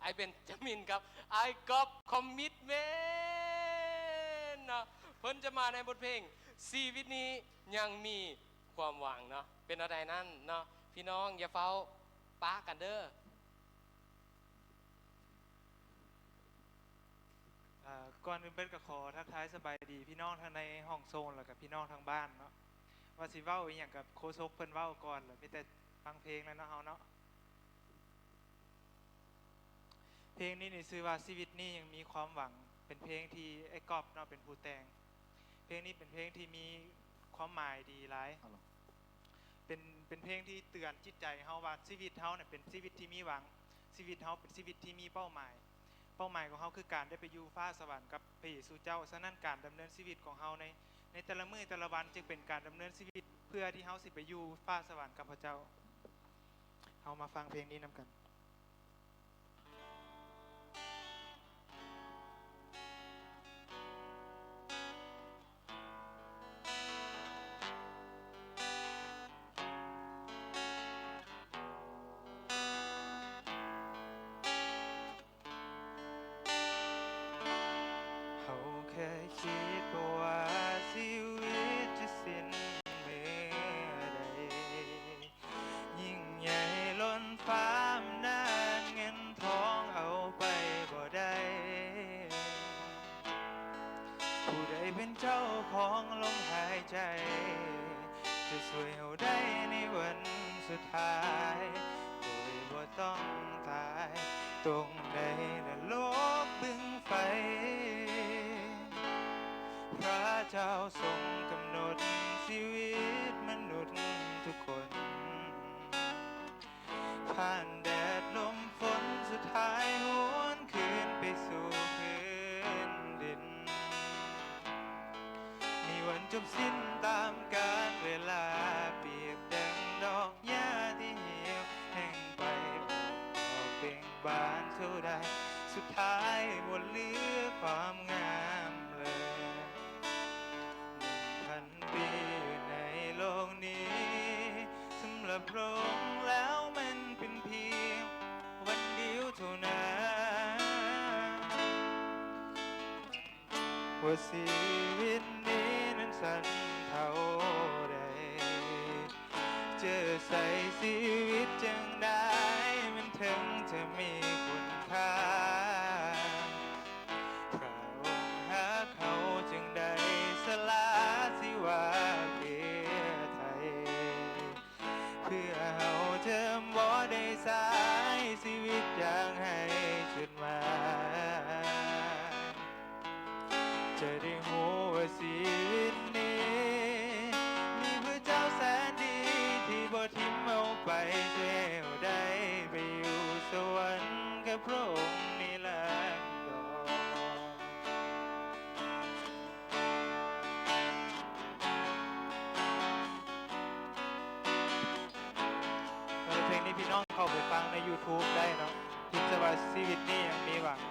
ไอเป็นจามินครับไอก๊อฟคอมมิตเมนต์นะเพิ่นจะมาในบทเพลงชีวิตนี้ยังมีความหวังเนาะเป็นอะไรนั่นเนาะพี่น้องอย่าเฝ้าป้ากันเด้อก่อนอื่นเป็นก็ขอทักทายสบายดีพี่น้องทางในห้องโซนแล้วกับพี่น้องทางบ้านเนาะว่าสิเว้าอีหยังกับโคซกเพิ่นเว้าก่อนแล้วมีแต่ฟังเพลงแล้วเนาะเฮาเนาะเพลงนี้นี่ชื่อว่าชีวิตนี้ยังมีความหวังเป็นเพลงที่ไอ้ก๊อฟเนาะเป็นผู้แต่งเพลงนี้เป็นเพลงที่มีความหมายดีหลายเป็นเพลงที่เตือนจิตใจเฮาว่าชีวิตเฮาเนี่ยเป็นชีวิตที่มีหวังชีวิตเฮาเป็นชีวิตที่มีเป้าหมายของเขาคือการได้ไปอยู่ฟ้าสวรรค์กับพระเยซูเจ้าฉะนั้นการดำเนินชีวิตของเขาในแต่ละมื้อแต่ละวันจึงเป็นการดำเนินชีวิตเพื่อที่เขาสิไปอยู่ฟ้าสวรรค์กับพระเจ้าเอามาฟังเพลงนี้นำกันคิดว่าชีวิตจะสิ้นเมื่อใดยิ่งใหญ่ล้นฟ้าอำนาจเงินทองเอาไปบ่ได้ผู้ใดเป็นเจ้าของลมหายใจจะช่วยเราได้ในวันสุดท้ายโดยบ่ต้องตายตรงใดและโลกบึงไฟพระเจ้าทรงกำหนดชีวิตมนุษย์ทุกคนผ่านแดดลมฝนสุดท้ายหวนคืนไปสู่พื้นดินมีวันจบสิ้นตามกาลเวลาเปรียบดังดอกหญ้าที่เหี่ยวแห้งไปออกเบ่งบานเท่าใดสุดท้ายหมดเหลือความงามปีอยู่ในโลกนี้สำหรับพระองค์แล้วมันเป็นเพียงวันเดียวเท่านั้นว่าชีวิตนี้นั้นสั้นเท่าใดเจอใส่ชีวิตจังได้มันถึงจะมีคุณค่าพระองค์หาเขาจึงได้สละสิว่าเพียไทยเพื่อเฮาจะบ่ได้สายชีวิตอย่างให้จุดหมายจะได้หูว่าชีวิตนี้มีพระเจ้าแสนดีที่บ่ทิ้งเอาไปช่วยเราได้ไปอยู่สวรรค์กับพระองค์นี่แหละเพลงนี้พี่น้องเข้าไปฟังใน YouTube ได้เนาะพิจารณาชีวิตนี้ยังมีหวัง1,000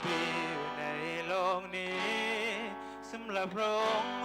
ปีอยู่ในโลกนี้สำหรับพระองค์